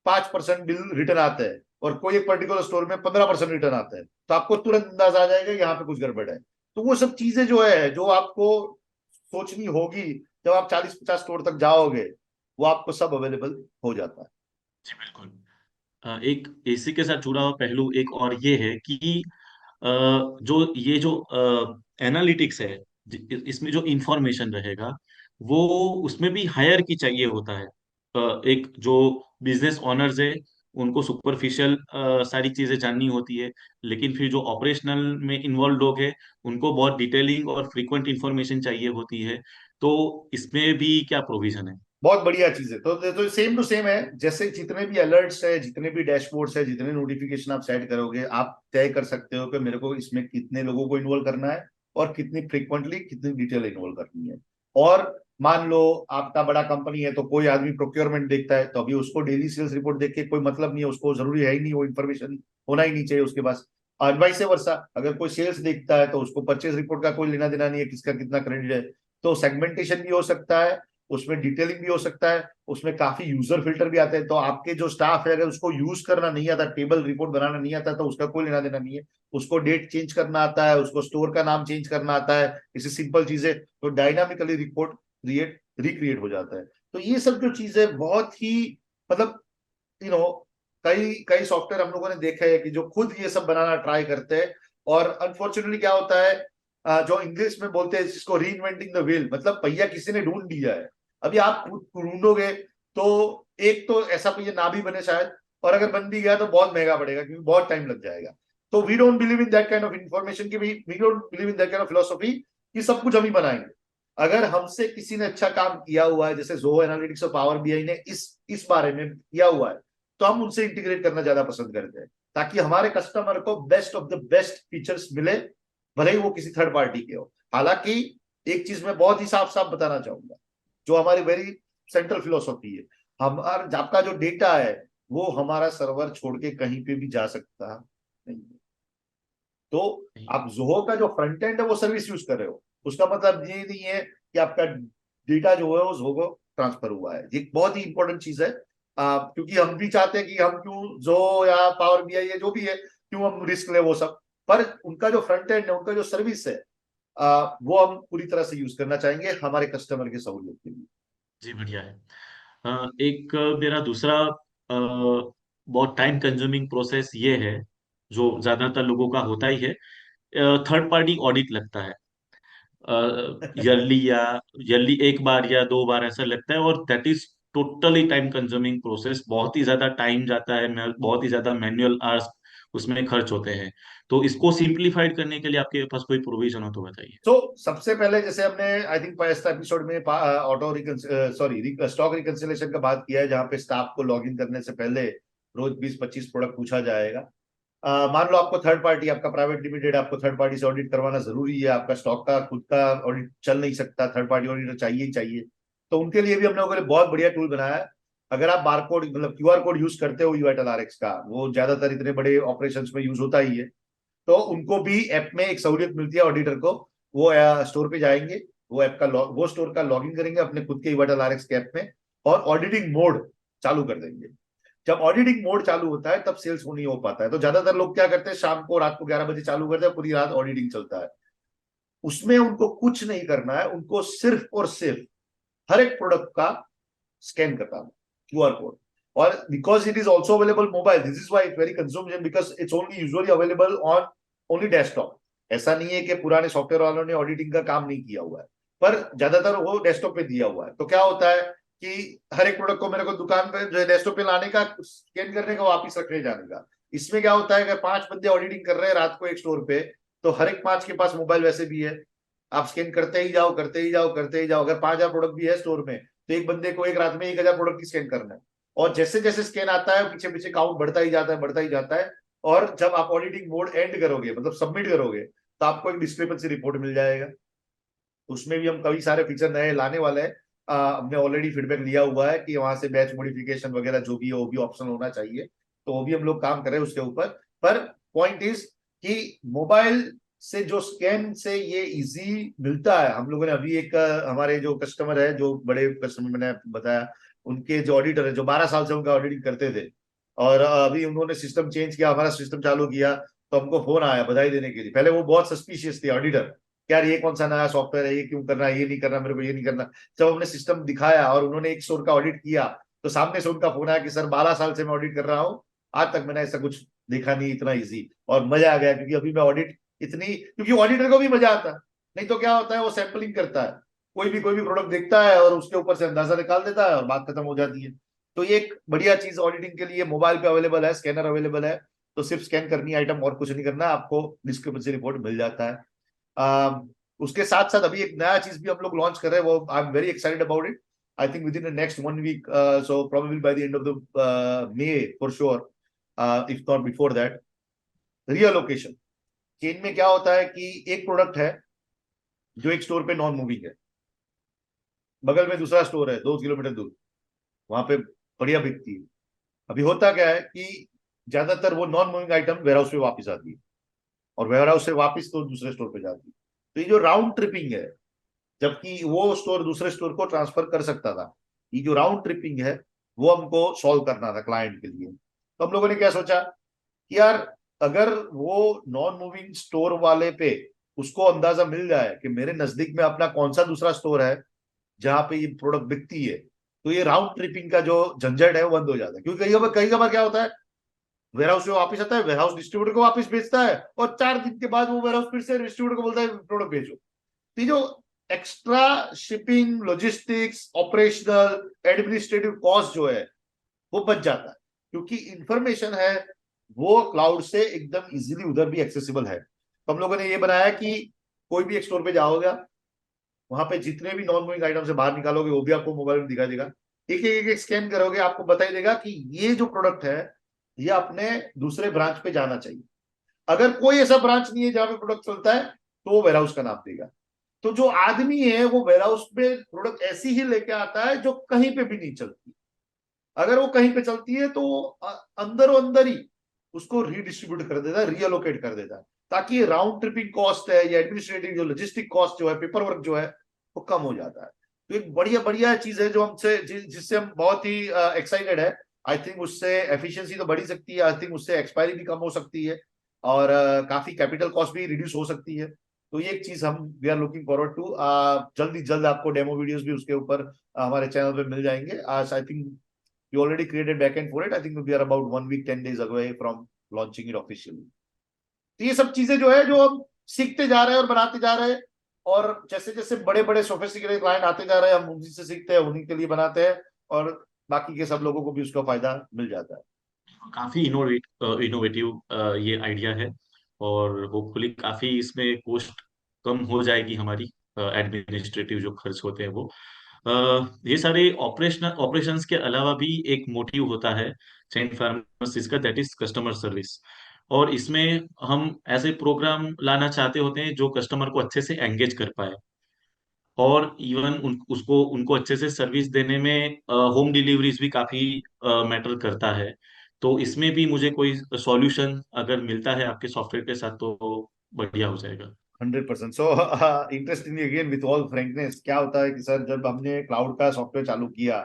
5% बिल रिटर्न आते हैं, और कोई एक पर्टिकुलर स्टोर में 15% रिटर्न आते हैं, तो आपको तुरंत अंदाजा आ जाएगा यहाँ पे कुछ गड़बड़ है। तो वो सब चीजें जो है, जो आपको सोचनी होगी, जब आप 40-50 स्टोर तक जाओगे, वो आपको सब अवेलेबल हो जाता है। जी बिल्कुल। एक एसी के साथ जुड़ा हुआ पहलू एक और ये है कि जो ये जो एनालिटिक्स है, इसमें जो इंफॉर्मेशन रहेगा वो उसमें भी हायर की चाहिए होता है। एक जो बिजनेस ओनर्स है उनको सुपरफिशियल सारी चीजें जाननी होती है, लेकिन फिर जो ऑपरेशनल में इन्वॉल्व लोग हैं उनको बहुत डिटेलिंग और फ्रीक्वेंट इंफॉर्मेशन चाहिए होती है। तो इसमें भी क्या प्रोविजन है? बहुत बढ़िया चीज है। तो सेम टू सेम है, जैसे जितने भी अलर्ट्स है, जितने भी डैशबोर्ड्स है, जितने नोटिफिकेशन आप सेट करोगे, आप तय कर सकते हो कि मेरे को इसमें कितने लोगों को इन्वॉल्व करना है, और कितनी फ्रीक्वेंटली कितनी डिटेल इन्वॉल्व करनी है। और मान लो आपका बड़ा कंपनी है, तो कोई आदमी प्रोक्योरमेंट देखता है, तो अभी उसको डेली सेल्स रिपोर्ट देख के कोई मतलब नहीं है, उसको जरूरी है ही नहीं, वो इन्फॉर्मेशन होना ही नहीं चाहिए उसके पास। और वाइस वर्सा, अगर कोई सेल्स देखता है तो उसको परचेज रिपोर्ट का कोई लेना देना नहीं है, किसका कितना क्रेडिट है। तो सेगमेंटेशन भी हो सकता है, उसमें डिटेलिंग भी हो सकता है, उसमें काफी यूजर फिल्टर भी आते हैं। तो आपके जो स्टाफ है, अगर उसको यूज करना नहीं आता, टेबल रिपोर्ट बनाना नहीं आता, तो उसका कोई लेना देना नहीं है। उसको डेट चेंज करना आता है, उसको स्टोर का नाम चेंज करना आता है, इसी सिंपल चीजें, तो डायनामिकली रिपोर्ट क्रिएट रिक्रिएट हो जाता है। तो ये सब जो चीजें बहुत ही, मतलब, यू नो कई कई सॉफ्टवेयर हम लोगों ने देखे हैं कि जो खुद ये सब बनाना ट्राई करते हैं, और अनफॉर्चुनेटली क्या होता है, जो इंग्लिश में बोलते हैं जिसको री इन्वेंटिंग द व्हील, मतलब पहिया किसी ने ढूंढ दिया है, अभी आप खुद ढूंढोगे तो एक तो ऐसा पहिया ना भी बने शायद, और अगर बन भी गया तो बहुत महंगा पड़ेगा क्योंकि बहुत टाइम लग जाएगा। तो we don't believe in that kind of information की, we don't believe in that kind of philosophy कि सब कुछ हम ही बनाएंगे। अगर हमसे किसी ने अच्छा काम किया हुआ है, जैसे जो एनालिटिक्स और पावर बीआई ने इस बारे में किया हुआ है, तो हम उनसे इंटीग्रेट करना ज्यादा पसंद करते हैं, ताकि हमारे कस्टमर को best of the best features मिले, भले ही वो किसी थर्ड पार्टी के हो। हालांकि एक चीज मैं बहुत ही साफ साफ बताना चाहूंगा, जो हमारी वेरी सेंट्रल फिलोसॉफी है, हमारा आपका जो डेटा है वो हमारा सर्वर छोड़ के कहीं पे भी जा सकता नहीं है। तो आप जोहो का जो फ्रंट एंड है वो सर्विस यूज कर रहे हो, उसका मतलब ये नहीं है कि आपका डेटा जो है वो जोहो को ट्रांसफर हुआ है। ये बहुत ही इंपॉर्टेंट चीज है, क्योंकि हम भी चाहते हैं कि हम क्यों जोहो या पावर बीआई या जो भी है, क्यों हम रिस्क ले वो सब, पर उनका जो फ्रंट एंड है, उनका जो सर्विस है, वो हम पूरी तरह से यूज करना चाहेंगे हमारे कस्टमर की सहूलियत के लिए। जी बढ़िया है। एक मेरा दूसरा बहुत टाइम कंज्यूमिंग प्रोसेस ये है, जो ज्यादातर लोगों का होता ही है, थर्ड पार्टी ऑडिट लगता है। ईयरली या ईयरली एक बार या दो बार ऐसा लगता है, और that is totally time consuming process. बहुत ही ज्यादा टाइम जाता है, बहुत ही ज्यादा मैनुअल आवर्स उसमें खर्च होते हैं। तो इसको सिंप्लीफाइड करने के लिए आपके पास कोई प्रोविजन हो तो बताइए। तो सबसे पहले जैसे हमने आई थिंक पास्ट एपिसोड में ऑटो सॉरी स्टॉक रिकंसिलेशन का बात किया है, जहां पे स्टाफ को लॉग इन करने से पहले रोज 20-25 प्रोडक्ट पूछा जाएगा। मान लो आपको थर्ड पार्टी, आपका प्राइवेट लिमिटेड, आपको थर्ड पार्टी से ऑडिट करवाना जरूरी है, आपका स्टॉक का खुद का ऑडिट चल नहीं सकता, थर्ड पार्टी ऑडिटर चाहिए ही चाहिए। तो उनके लिए भी हम लोगों ने बहुत बढ़िया टूल बनाया है। अगर आप बारकोड मतलब क्यूआर कोड यूज करते हो ईवाइटल आरएक्स का, वो ज्यादातर इतने बड़े ऑपरेशंस में यूज होता ही है, तो उनको भी ऐप में एक सहूलियत मिलती है ऑडिटर को। वो स्टोर पे जाएंगे, वो ऐप का वो स्टोर का लॉगिन करेंगे अपने खुद के इवाइटल आरएक्स के ऐप में, और ऑडिटिंग मोड चालू कर देंगे। जब ऑडिटिंग मोड चालू होता है तब सेल्स नहीं हो पाता है। तो ज्यादातर लोग क्या करते हैं, शाम को रात को 11 बजे चालू करते हैं, पूरी रात ऑडिटिंग चलता है। उसमें उनको कुछ नहीं करना है, उनको सिर्फ और सिर्फ हर एक प्रोडक्ट का स्कैन करता है क्यूआर कोड। और because it is also available mobile, this is why it very consume, because it's only usually available on only desktop. ऐसा नहीं है कि पुराने सॉफ्टवेयर वालों ने ऑडिटिंग का काम नहीं किया हुआ है, पर ज्यादातर वो डेस्कटॉप पे दिया हुआ है। तो क्या होता है कि हर एक प्रोडक्ट को मेरे को दुकान पे जो है डेस्कटॉप पे लाने का, स्कैन करने का, वापिस रखने जाने का। इसमें क्या होता है कि 5 बंदे ऑडिटिंग कर रहे हैं रात को एक स्टोर पे, तो हर एक 5 के पास मोबाइल वैसे भी है, आप स्कैन करते ही जाओ करते ही जाओ करते ही जाओ। अगर 5,000 प्रोडक्ट भी है स्टोर में, तो एक बंदे को एक रात में 1,000 प्रोडक्ट की स्कैन करना है। और जैसे जैसे स्कैन आता है पीछे पीछे काउंट बढ़ता ही जाता है, बढ़ता ही जाता है। और जब आप ऑडिटिंग मोड एंड करोगे, मतलब सबमिट करोगे, तो आपको एक डिस्क्रिपेंसी रिपोर्ट मिल जाएगा। उसमें भी हम कई सारे फीचर नए लाने वाले हैं। हमने ऑलरेडी फीडबैक लिया हुआ है कि वहां से बैच मॉडिफिकेशन वगैरह जो भी है वो भी ऑप्शन होना चाहिए, तो वो भी हम लोग काम कर रहे हैं उसके ऊपर। पर पॉइंट इज कि मोबाइल से जो स्कैन से ये इजी मिलता है, हम लोगों ने अभी एक हमारे जो कस्टमर है, जो बड़े कस्टमर मैंने बताया, उनके जो ऑडिटर है, जो 12 साल से उनका ऑडिटिंग करते थे, और अभी उन्होंने सिस्टम चेंज किया, हमारा सिस्टम चालू किया, तो हमको फोन आया बधाई देने के लिए। पहले वो बहुत सस्पिशियस थे ऑडिटर, यार ये कौन सा नया सॉफ्टवेयर है, ये क्यों करना है, ये नहीं करना, मेरे को ये नहीं करना। जब हमने सिस्टम दिखाया और उन्होंने एक स्टोर का ऑडिट किया, तो सामने से उनका फोन आया कि सर 12 साल से मैं ऑडिट कर रहा हूँ, आज तक मैंने ऐसा कुछ देखा नहीं इतना इजी, और मजा आ गया क्योंकि अभी मैं ऑडिट इतनी, क्योंकि ऑडिटर को भी मजा आता है। नहीं तो क्या होता है, वो सैंपलिंग करता है, कोई भी प्रोडक्ट देखता है और उसके ऊपर से अंदाजा निकाल देता है और बात खत्म हो जाती है। तो ये एक बढ़िया चीज ऑडिटिंग के लिए मोबाइल पे अवेलेबल है, स्कैनर अवेलेबल है। तो सिर्फ स्कैन करनी आइटम, और कुछ नहीं करना, आपको डिस्क्रिपेंसी रिपोर्ट मिल जाता है। उसके साथ साथ अभी एक नया चीज भी हम लोग लॉन्च कर रहे हैं, वो I am very excited about it. I think within the next 1 week, so probably by the end of the May for sure, if not before that, reallocation. Chain में क्या होता है कि एक प्रोडक्ट है जो एक स्टोर पे नॉन मूविंग है, बगल में दूसरा स्टोर है 2 किलोमीटर दूर, वहां पे बढ़िया बिकती है। अभी होता क्या है कि ज्यादातर वो नॉन मूविंग आइटम वेयरहाउस पे वापस आती है, और वेयरहाउस से वापस तो दूसरे स्टोर पे जाती है। तो ये जो राउंड ट्रिपिंग है, जबकि वो स्टोर दूसरे स्टोर को ट्रांसफर कर सकता था, ये जो राउंड ट्रिपिंग है वो हमको सॉल्व करना था क्लाइंट के लिए। तो हम लोगों ने क्या सोचा कि यार, अगर वो नॉन मूविंग स्टोर वाले पे उसको अंदाजा मिल जाए कि मेरे नजदीक में अपना कौन सा दूसरा स्टोर है जहां पे ये प्रोडक्ट बिकती है, तो ये राउंड ट्रिपिंग का जो झंझट है वो बंद हो जाता है। क्योंकि कई बार क्या होता है, वेयर हाउस से वापस आता है, वेयर हाउस डिस्ट्रीब्यूटर को वापस भेजता है, और 4 दिन के बाद वो वेयर हाउस फिर से डिस्ट्रीब्यूटर को बोलता है प्रोडक्ट भेजो। तो ये जो extra shipping, logistics, operational, administrative cost जो है वो बच जाता है, क्योंकि इंफॉर्मेशन है वो क्लाउड से एकदम इजीली उधर भी एक्सेसिबल है। तो हम लोगों ने ये बनाया कि कोई भी एक स्टोर पे जाओगे, वहां पे जितने भी नॉन मूविंग आइटम से बाहर निकालोगे वो भी आपको मोबाइल में दिखा देगा। एक स्कैन करोगे, आपको बता ही देगा कि ये जो प्रोडक्ट है ये अपने दूसरे ब्रांच पे जाना चाहिए। अगर कोई ऐसा ब्रांच नहीं है जहां पे प्रोडक्ट चलता है, तो वो वेयरहाउस का नाम देगा। तो जो आदमी है वो वेयरहाउस पे प्रोडक्ट ऐसी ही लेके आता है जो कहीं पे भी नहीं चलती। अगर वो कहीं पे चलती है तो वो अंदर अंदर ही उसको रीडिस्ट्रीब्यूट कर देता है, रीअलोकेट कर देता है, ताकि राउंड ट्रिपिंग कॉस्ट है या एडमिनिस्ट्रेटिव जो लॉजिस्टिक कॉस्ट जो है, पेपर वर्क जो है, वो कम हो जाता है। तो एक बढ़िया बढ़िया चीज है जो हमसे जिससे हम बहुत ही एक्साइटेड है। आई थिंक उससे एफिशिएंसी तो बढ़ ही सकती है, आई थिंक उससे एक्सपायरी भी कम हो सकती है, और काफी कैपिटल कॉस्ट भी रिड्यूस हो सकती है। तो ये एक चीज हम we are looking forward to. जल्दी जल्द आपको डेमो वीडियोस भी उसके ऊपर हमारे चैनल पे मिल जाएंगे। आज I think we already created backend for it. I think we are about 1 week, 10 days away from launching it officially. तो ये सब चीजें जो है जो हम सीखते जा रहे हैं और बनाते जा रहे हैं, और जैसे जैसे बड़े बड़े सोफिस्टिकेटेड क्लाइंट आते जा रहे हैं, हम उन्हीं से सीखते हैं, उन्हीं के लिए बनाते हैं, और बाकी के सब लोगों को भी उसका फायदा मिल जाता है। काफी इनोवेटिव ये आइडिया है, और होपफुली काफी इसमें कॉस्ट कम हो जाएगी हमारी। एडमिनिस्ट्रेटिव जो खर्च होते हैं वो ये सारे ऑपरेशंस के अलावा भी एक मोटिव होता है चेन फार्मेसीज का, दैट इज कस्टमर सर्विस। और इसमें हम ऐसे प्रोग्राम लाना चाहते होते हैं जो कस्टमर को अच्छे से एंगेज कर पाए, और इवन उसको उनको अच्छे से सर्विस देने में होम डिलीवरीज भी काफी मैटर करता है। तो इसमें भी मुझे कोई सॉल्यूशन अगर मिलता है आपके सॉफ्टवेयर के साथ तो बढ़िया हो जाएगा। 100%। So interesting again, with all frankness, क्या होता है कि सर जब हमने क्लाउड का सॉफ्टवेयर चालू किया,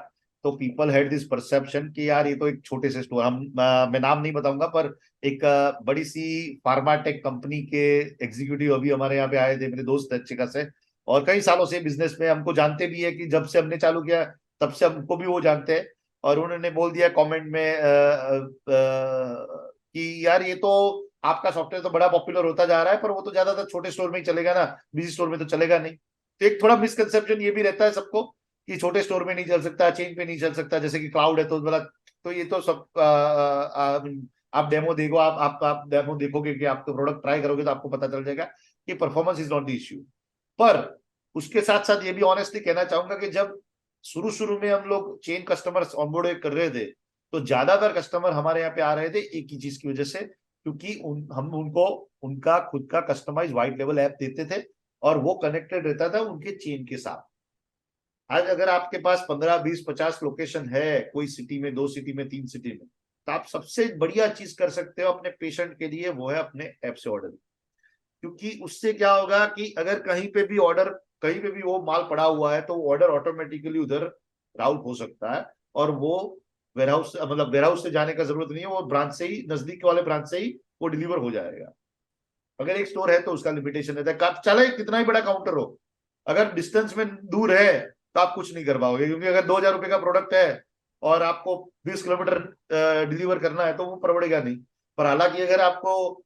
तो पीपल हैड दिस परसेप्शन कि यार ये तो एक छोटे से स्टोर, मैं नाम नहीं बताऊंगा, पर एक बड़ी सी फार्मा टेक कंपनी के एग्जीक्यूटिव अभी हमारे यहाँ पे आए थे, मेरे दोस्त अच्छे खासे, और कई सालों से बिजनेस में हमको जानते भी है, कि जब से हमने चालू किया तब से हमको भी वो जानते हैं। और उन्होंने बोल दिया कमेंट में कि यार ये तो आपका सॉफ्टवेयर तो बड़ा पॉपुलर होता जा रहा है, पर वो तो ज्यादातर छोटे स्टोर में ही चलेगा ना, बिजी स्टोर में तो चलेगा नहीं। तो एक थोड़ा मिसकंसेप्शन ये भी रहता है सबको, कि छोटे स्टोर में नहीं चल सकता, चेन पे नहीं चल सकता, जैसे कि क्लाउड है तो बोला। तो ये तो सब आप डेमो देखो, आप डेमो देखोगे, कि आपको प्रोडक्ट ट्राई करोगे तो आपको पता चल जाएगा कि performance is not the issue. पर उसके साथ साथ ये भी ऑनेस्टली कहना चाहूंगा कि जब शुरू शुरू में हम लोग चेन कस्टमर्स ऑनबोर्ड कर रहे थे, तो ज्यादातर कस्टमर हमारे यहाँ पे आ रहे थे एक ही चीज की वजह से, क्योंकि हम उनको उनका खुद का कस्टमाइज व्हाइट लेवल ऐप देते थे, और वो कनेक्टेड रहता था उनके चेन के साथ। आज अगर आपके पास 15, 20, 50 लोकेशन है, कोई सिटी में, 2 सिटी में, 3 सिटी में, तो आप सबसे बढ़िया चीज कर सकते हो अपने पेशेंट के लिए, वो है अपने ऐप से ऑर्डर। क्योंकि उससे क्या होगा कि अगर कहीं पे भी ऑर्डर, कहीं पे भी वो माल पड़ा हुआ है, तो ऑर्डर ऑटोमेटिकली उधर राउट हो सकता है, और वो वेयरहाउस, मतलब वेयरहाउस से जाने का जरूरत नहीं है, वो ब्रांच से ही, नजदीक वाले ब्रांच से ही वो डिलीवर हो जाएगा। अगर एक स्टोर है तो उसका लिमिटेशन रहता है, चाहे कितना ही बड़ा काउंटर हो, अगर डिस्टेंस में दूर है तो आप कुछ नहीं कर पाओगे, क्योंकि अगर 2,000 रुपए का प्रोडक्ट है और आपको 20 किलोमीटर डिलीवर करना है, तो वो परवड़ेगा नहीं। पर हालांकि अगर आपको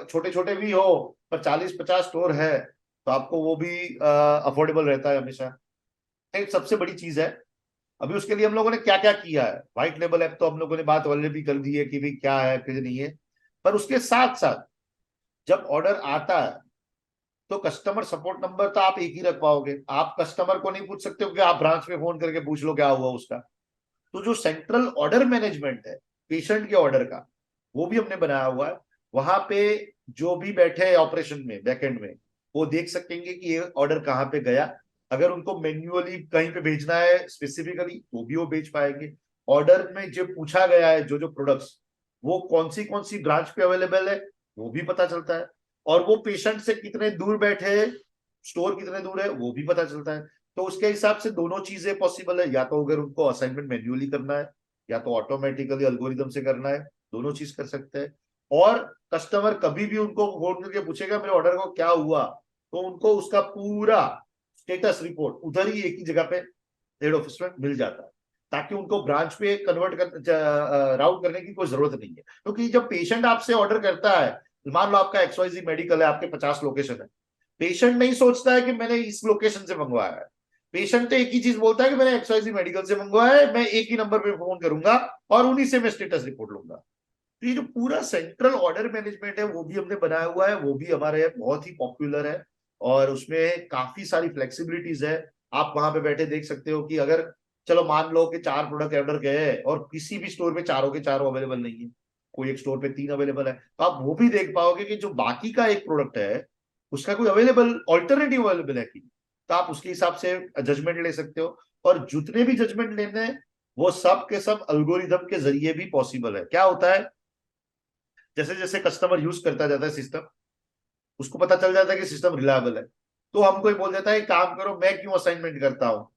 छोटे छोटे भी हो, पर 40-50 स्टोर है, तो आपको वो भी अफोर्डेबल रहता है हमेशा। एक सबसे बड़ी चीज है। अभी उसके लिए हम लोगों ने क्या क्या किया है, व्हाइट लेबल ऐप तो हम लोगों ने बात ऑलरेडी कर दी है कि भाई क्या है फिर नहीं है। पर उसके साथ साथ जब ऑर्डर आता है, तो कस्टमर सपोर्ट नंबर तो आप एक ही रख पाओगे, आप कस्टमर को नहीं पूछ सकते हो कि आप ब्रांच में फोन करके पूछ लो क्या हुआ उसका। तो जो सेंट्रल ऑर्डर मैनेजमेंट है पेशेंट के ऑर्डर का, वो भी हमने बनाया हुआ है। वहां पे जो भी बैठे हैं ऑपरेशन में, बैकएंड में, वो देख सकेंगे कि ये ऑर्डर कहाँ पे गया। अगर उनको मैन्युअली कहीं पे भेजना है स्पेसिफिकली, तो भी वो भेज पाएंगे। ऑर्डर में जो पूछा गया है, जो जो प्रोडक्ट्स, वो कौन सी ब्रांच पे अवेलेबल है, वो भी पता चलता है। और वो पेशेंट से कितने दूर बैठे हैं, स्टोर कितने दूर है, वो भी पता चलता है। तो उसके हिसाब से दोनों चीजें पॉसिबल है, या तो अगर उनको असाइनमेंट मैन्युअली करना है, या तो ऑटोमेटिकली अल्गोरिदम से करना है, दोनों चीज कर सकते हैं। और कस्टमर कभी भी उनको फोन करके पूछेगा मेरे ऑर्डर को क्या हुआ, तो उनको उसका पूरा स्टेटस रिपोर्ट उधर ही एक ही जगह पे हेड ऑफिस में मिल जाता है। ताकि उनको ब्रांच पे कन्वर्ट कर राउट करने की कोई जरूरत नहीं है। क्योंकि जब पेशेंट आपसे ऑर्डर करता है, मान लो आपका XYZ मेडिकल है, आपके 50 लोकेशन है, पेशेंट नहीं सोचता है कि मैंने इस लोकेशन से मंगवाया है। पेशेंट तो एक ही चीज बोलता है कि मैंने XYZ मेडिकल से मंगवाया है, मैं एक ही नंबर पे फोन करूंगा और उन्हीं से मैं स्टेटस रिपोर्ट लूंगा। तो ये जो पूरा सेंट्रल ऑर्डर मैनेजमेंट है वो भी हमने बनाया हुआ है, वो भी हमारे बहुत ही पॉपुलर है, और उसमें काफी सारी फ्लेक्सिबिलिटीज है। आप वहां पे बैठे देख सकते हो कि अगर चलो मान लो कि 4 प्रोडक्ट ऑर्डर गए और किसी भी स्टोर पे चारों के चारों अवेलेबल नहीं है, कोई एक स्टोर पे 3 अवेलेबल है, तो आप वो भी देख पाओगे कि जो बाकी का एक प्रोडक्ट है उसका कोई अवेलेबल ऑल्टरनेटिव अवेलेबल है कि नहीं। तो आप उसके हिसाब से जजमेंट ले सकते हो, और जितने भी जजमेंट लेने हैं वो सब के सब अल्गोरिदम के जरिए भी पॉसिबल है। क्या होता है, जैसे जैसे कस्टमर यूज करता जाता है सिस्टम, उसको पता चल जाता है कि सिस्टम रिलायबल है, तो हमको ही बोल देता है काम करो, मैं क्यों असाइनमेंट करता हूँ,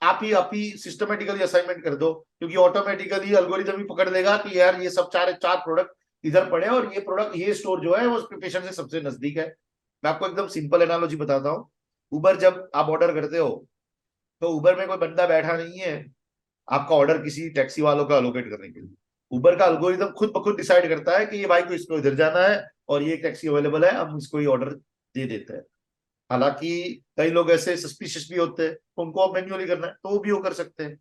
आप ही सिस्टमेटिकली असाइनमेंट कर दो, क्योंकि ऑटोमेटिकली अल्गोरिदम ही पकड़ लेगा कि यार ये सब चार चार प्रोडक्ट इधर पड़े हैं और ये प्रोडक्ट ये स्टोर जो है वो पेशेंट से सबसे नजदीक है। मैं आपको एकदम सिंपल एनालॉजी बताता हूँ। उबर जब आप ऑर्डर करते हो, तो उबर में कोई बंदा बैठा नहीं है आपका ऑर्डर किसी टैक्सी वालों का अलोकेट करने के लिए। उबर का एल्गोरिदम खुद ब खुद डिसाइड करता है कि ये भाई को इसको इधर जाना है और ये एक टैक्सी अवेलेबल है, हम इसको ये ऑर्डर दे देते हैं। हालांकि कई लोग ऐसे सस्पिशियस भी होते हैं, उनको आप मैन्युअली करना है तो वो भी वो कर सकते हैं।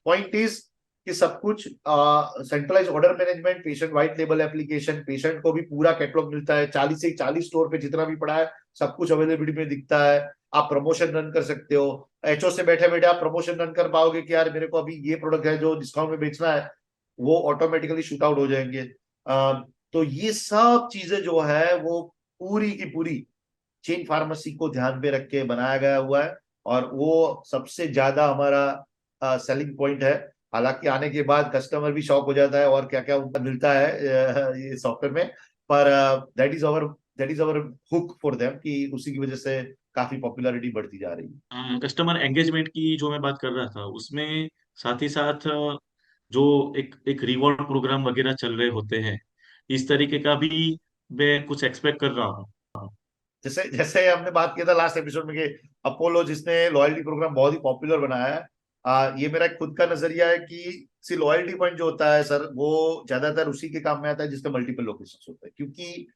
पॉइंट इज कि सब कुछ centralize order management, patient white label application, patient को भी पूरा कैटलॉग मिलता है, 40 से 40 स्टोर पे जितना भी पड़ा है सब कुछ अवेलेबिलिटी में दिखता है। आप प्रमोशन रन कर सकते हो, HO से बैठे बैठे आप प्रमोशन रन कर पाओगे कि यार मेरे को अभी ये प्रोडक्ट है जो डिस्काउंट में बेचना है, वो ऑटोमेटिकली शूट आउट हो जाएंगे। तो ये सब चीजें जो है वो पूरी की पूरी चेन फार्मेसी को ध्यान में रख के बनाया गया हुआ है, और वो सबसे ज्यादा हमारा सेलिंग पॉइंट है। हालांकि आने के बाद कस्टमर भी शॉक हो जाता है और क्या क्या उनको मिलता है ये सॉफ्टवेयर में, पर that is our hook for them, कि उसी की वजह से काफी पॉपुलैरिटी बढ़ती जा रही है। कस्टमर एंगेजमेंट की जो मैं बात कर रहा था उसमें साथ ही साथ जो एक एक रिवॉर्ड प्रोग्राम वगैरह चल रहे होते हैं, इस तरीके का भी मैं कुछ एक्सपेक्ट कर रहा हूँ। जैसे जैसे हमने बात किया था लास्ट एपिसोड में कि अपोलो जिसने लॉयल्टी प्रोग्राम बहुत ही पॉपुलर बनाया है, ये मेरा खुद का नजरिया है कि सी लॉयल्टी पॉइंट जो होता है सर, वो ज्यादातर उसी के काम में आता है जिसका मल्टीपल लोकेशन होता है। क्योंकि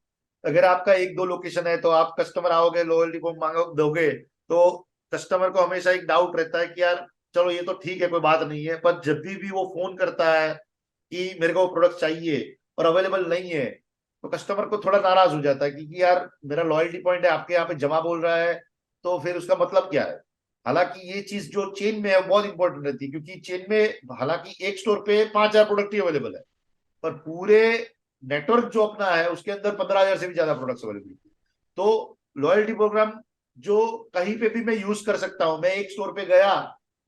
अगर आपका एक दो लोकेशन है तो आप कस्टमर आओगे लॉयल्टी पॉइंट मांगो दोगे, तो कस्टमर को हमेशा एक डाउट रहता है कि यार चलो ये तो ठीक है कोई बात नहीं है, पर जब भी वो फोन करता है कि मेरे को प्रोडक्ट चाहिए और अवेलेबल नहीं है, तो कस्टमर को थोड़ा नाराज हो जाता है कि यार मेरा लॉयल्टी पॉइंट है आपके यहाँ पे जमा बोल रहा है, तो फिर उसका मतलब क्या है। हालांकि ये चीज जो चेन में है बहुत इंपॉर्टेंट रहती है, क्योंकि चेन में हालांकि एक स्टोर पे 5,000 प्रोडक्ट ही अवेलेबल है, पर पूरे नेटवर्क जो अपना है उसके अंदर 15,000 से भी ज्यादा प्रोडक्ट्स अवेलेबल है। तो लॉयल्टी प्रोग्राम जो कहीं पे भी मैं यूज कर सकता हूं, मैं एक स्टोर पे गया,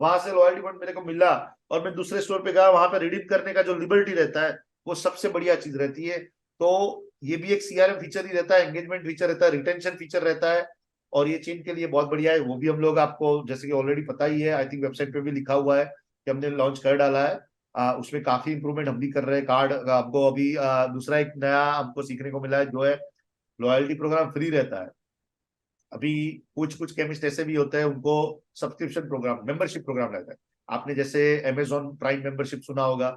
वहां से लॉयल्टी पॉइंट मेरे को मिला, और मैं दूसरे स्टोर पे गया वहां पे रिडीम करने का जो लिबर्टी रहता है वो सबसे बढ़िया चीज रहती है। तो ये भी एक CRM फीचर ही रहता है, एंगेजमेंट फीचर रहता है, रिटेंशन फीचर रहता है, और ये चेन के लिए बहुत बढ़िया है। वो भी हम लोग आपको जैसे कि ऑलरेडी पता ही है, आई थिंक वेबसाइट पे भी लिखा हुआ है कि हमने लॉन्च कर डाला है। उसमें काफी इंप्रूवमेंट हम भी कर रहे हैं। कार्ड आपको अभी दूसरा एक नया हमको सीखने को मिला है, जो है लॉयल्टी प्रोग्राम फ्री रहता है। अभी कुछ कुछ केमिस्ट ऐसे भी होते हैं उनको सब्सक्रिप्शन प्रोग्राम, मेंबरशिप प्रोग्राम रहता है। आपने जैसे अमेजोन प्राइम मेंबरशिप सुना होगा,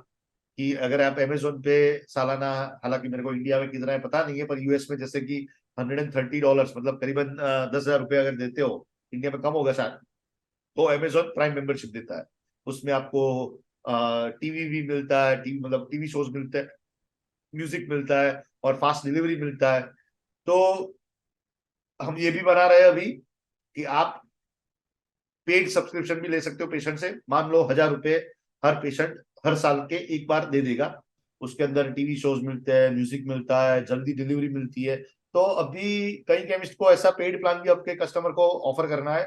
कि अगर आप अमेजोन पे सालाना, हालांकि मेरे को इंडिया में कितना है पता नहीं है, पर US में जैसे कि $130, मतलब करीबन 10,000 रुपये अगर देते हो, इंडिया में कम होगा शायद, तो अमेजोन प्राइम मेंबरशिप देता है। उसमें आपको टीवी भी मिलता है, टीवी मतलब टीवी शोज मिलते हैं, म्यूजिक मिलता है, और फास्ट डिलीवरी मिलता है। तो हम ये भी बना रहे हैं अभी कि आप पेड सब्सक्रिप्शन भी ले सकते हो पेशेंट से। मान लो 1,000 रुपए हर पेशेंट हर साल के एक बार दे देगा, उसके अंदर टीवी शोज मिलते हैं, म्यूजिक मिलता है, जल्दी डिलीवरी मिलती है। तो अभी कई केमिस्ट को ऐसा पेड प्लान भी आपके कस्टमर को ऑफर करना है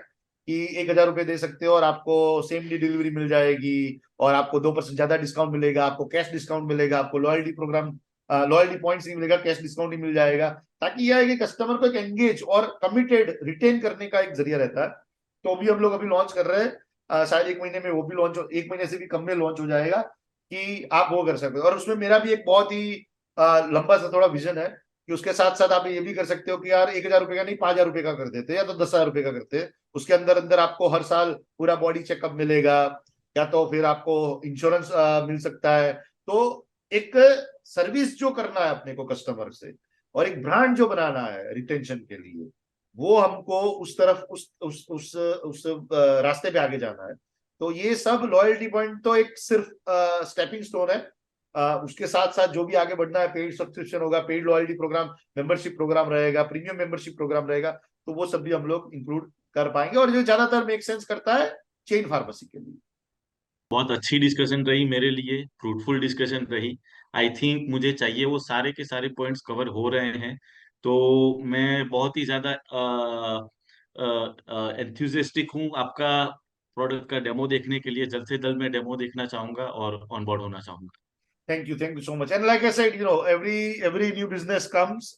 कि 1,000 रुपए दे सकते हो और आपको सेम डे डिलीवरी मिल जाएगी, और आपको 2% ज्यादा डिस्काउंट मिलेगा, आपको कैश डिस्काउंट मिलेगा, आपको लॉयल्टी प्रोग्राम लॉयल्टी पॉइंट्स नहीं मिलेगा, कैश डिस्काउंट ही मिल जाएगा। ताकि यह है कि कस्टमर को एक एंगेज और कमिटेड रिटेन करने का एक जरिया रहता है। तो भी हम लोग अभी लॉन्च कर रहे हैं, शायद 1 महीने में वो भी लॉन्च हो, 1 महीने से भी कम में लॉन्च हो जाएगा, कि आप वो कर सकते हो। और उसमें मेरा भी एक बहुत ही लंबा सा थोड़ा विजन है कि उसके साथ साथ आप ये भी कर सकते हो कि यार 1,000 रुपए का नहीं 5,000 रुपए का कर देते, या तो 10,000 रुपए का करते। उसके अंदर अंदर आपको हर साल पूरा बॉडी चेकअप मिलेगा, या तो फिर आपको इंश्योरेंस मिल सकता है। तो एक सर्विस जो करना है अपने को कस्टमर से, और एक ब्रांड जो बनाना है रिटेंशन के लिए, वो हमको उस तरफ उस रास्ते पे आगे जाना है। तो ये सब लॉयल्टी पॉइंट तो एक सिर्फ स्टेपिंग स्टोन है। उसके साथ साथ जो भी आगे बढ़ना है, पेड सब्सक्रिप्शन होगा, paid loyalty program, membership program रहेगा, प्रीमियम मेंबरशिप प्रोग्राम रहेगा, तो वो सब भी हम लोग इंक्लूड कर पाएंगे, और जो ज्यादातर मेक सेंस करता है चेन फार्मेसी के लिए। बहुत अच्छी डिस्कशन रही मेरे लिए, फ्रूटफुल डिस्कशन रही। आई थिंक मुझे चाहिए वो सारे के सारे पॉइंट्स कवर हो रहे हैं। तो मैं बहुत ही ज्यादा एंथुजियास्टिक हूँ आपका प्रोडक्ट का डेमो देखने के लिए। जल्द से जल्द मैं डेमो देखना चाहूंगा और ऑन बोर्ड होना चाहूंगा। Thank you so much. And like I said, every new business comes,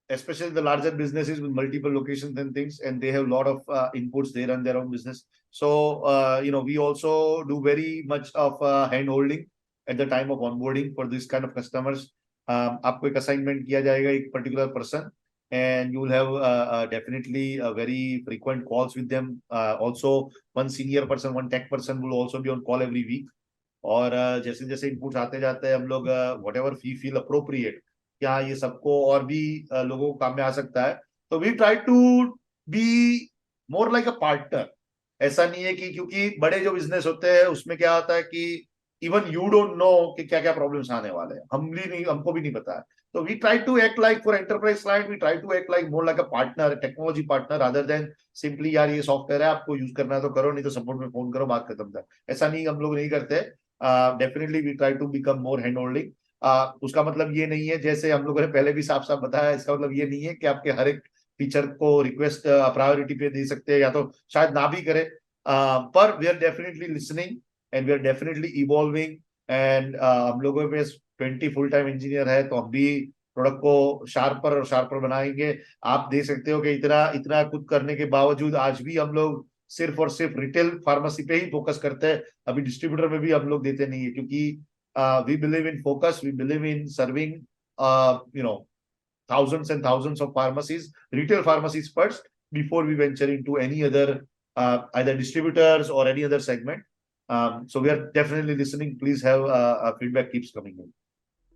especially the larger businesses with multiple locations and things, and they have a lot of inputs. They run their own business, so we also do very much of hand holding at the time of onboarding for this kind of customers. आपको एक assignment किया जाएगा एक particular person, and you will have definitely a very frequent calls with them. Also, one senior person, one tech person will also be on call every week. और जैसे जैसे inputs आते जाते हैं, हम लोग whatever we feel appropriate, क्या ये सबको और भी लोगों को काम में आ सकता है, तो we try to be more like a partner. ऐसा नहीं है कि, क्योंकि बड़े जो बिजनेस होते हैं उसमें क्या होता है कि इवन यू डोंट नो कि क्या क्या प्रॉब्लम्स आने वाले हैं, हम भी नहीं, हमको भी नहीं पता है। तो we try to act like for enterprise client, we try to act like more like a partner, technology partner, other than simply यार ये सॉफ्टवेयर है, आपको यूज करना है तो करो, नहीं तो सपोर्ट में फोन करो, बात खत्म था। ऐसा नहीं, हम लोग नहीं करते। Definitely we try to become more hand holding. उसका मतलब ये नहीं है, जैसे हम लोगों ने पहले भी साफ साफ बताया, इसका मतलब ये नहीं है कि आपके हर एक फीचर को रिक्वेस्ट प्रायोरिटी पे दे सकते हैं, या तो शायद ना भी करे। पर we are definitely listening and we are definitely evolving. And हम लोगों पे 20 फुल टाइम इंजीनियर है, तो हम भी प्रोडक्ट को शार्पर और शार्पर बनाएंगे। आप देख सकते हो कि इतना इतना कुछ करने के बावजूद आज भी हम लोग सिर्फ और सिर्फ रिटेल फार्मेसी पे ही फोकस करते हैं। अभी डिस्ट्रीब्यूटर में भी हम लोग देते नहीं है, क्योंकि we believe in focus, we believe in serving thousands and thousands of pharmacies, retail pharmacies first, before we venture into any other either distributors or any other segment. So we are definitely listening. Please have feedback keeps coming in.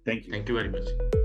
Thank you. Thank you very much.